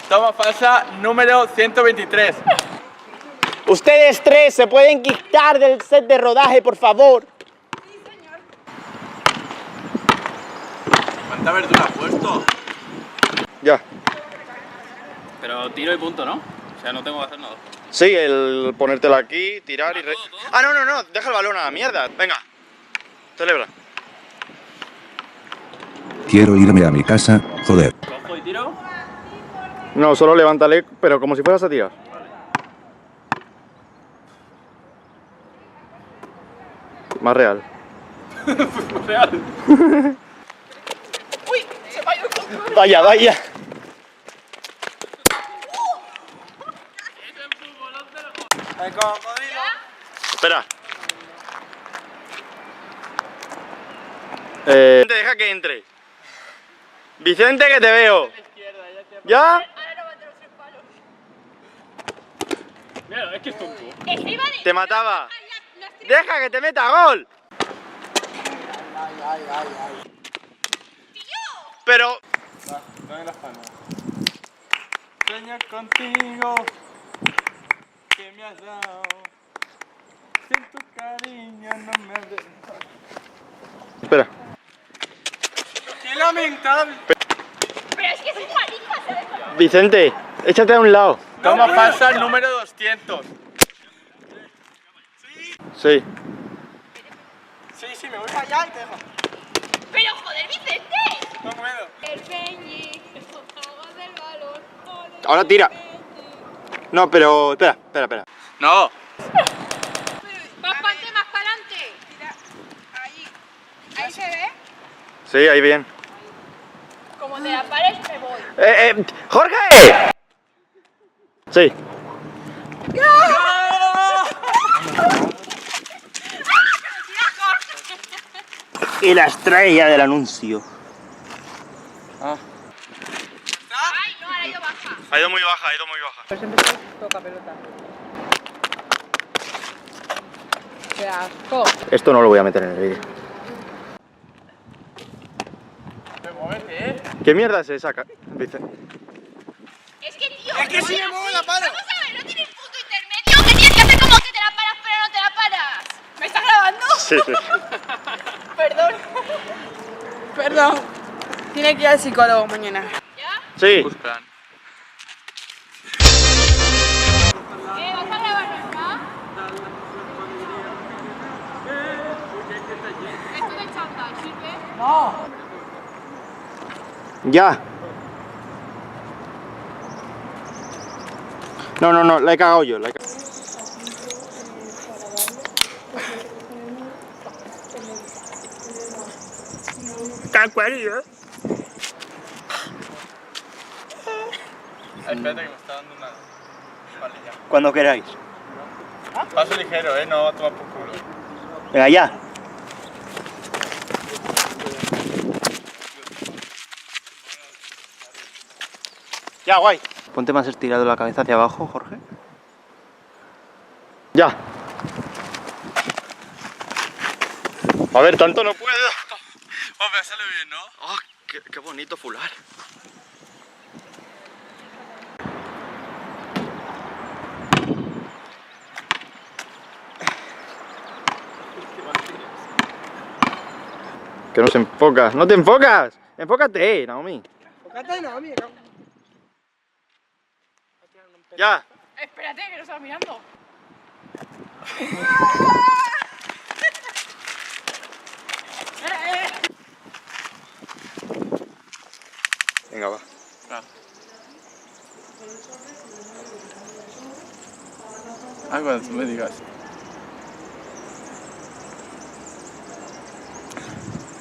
Toma falsa número 123. Ustedes tres se pueden quitar del set de rodaje, por favor. Sí, señor. ¿Cuánta verdura has puesto? Ya. Pero tiro y punto, ¿no? O sea, no tengo que hacer nada. Sí, el ponértelo aquí, tirar y... ¿Todo? Ah, no, deja el balón a la mierda. Venga, celebra. Quiero irme a mi casa, joder. Cojo y tiro. No, solo levántale, pero como si fueras a tirar. Más real. Real. Uy, se me ha ido el control. Vaya. Espera. Deja que entre. Vicente, que te veo. ¿Ya? Ahora no va a tener 3 palos. Mira, es que es tonto. Encima de... Te mataba. Las 3... Deja que te meta gol. Pero... Dame las manos. Sueño contigo, que me has dado. Sin tu cariño no me has dejado. Espera. ¡Qué lamentable! Pero es que es un marica, ¿sabes? Vicente, échate a un lado. Toma falsa número 200. Sí. Sí, me voy para allá y te dejo. Pero joder, Vicente. No puedo. El Benji, los juegos del balón. Joder, Ahora tira. Benji. No, pero... Espera. No. Más para adelante, más para adelante. Mira, ahí. Ahí se ve. Sí, ahí bien. Como te la pares, me voy. ¡Jorge! Sí. Y la estrella del anuncio. Ah. Ay, no, ahora ha ido baja. Ha ido muy baja, Toca pelota. Qué asco. Esto no lo voy a meter en el vídeo. Pero muévete, ¿Qué mierda es esa? Vicente? Es que, tío. Es que no si era me muevo así. la paro. Vamos a ver, no tienes punto intermedio. Que tienes que hacer como que te la paras, pero no te la paras. ¿Me estás grabando? Sí. Perdón. Perdón. Tiene que ir al psicólogo mañana. ¿Ya? Sí. Buscan. ¿Vas a grabarnos, no? ¿Esto de chándal sirve? Ya. No, la he cagado yo. Espérate que me está dando una... Vale, ya. Cuando queráis. Paso ligero, no va a tomar por culo. Venga, ya. Ya, guay. Ponte más estirado la cabeza hacia abajo, Jorge. Ya. A ver, tanto no puedo. Oh, me sale bien, ¿no? Oh, qué bonito fular. Que no se enfoca. ¡No te enfocas! ¡Enfócate, Naomi! Enfócate, no, mira. Ya. Espera. Espérate, que lo estaba mirando. Venga, va. Cuando tú me digas.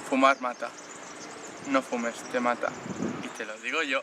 Fumar mata. No fumes, te mata. Y te lo digo yo.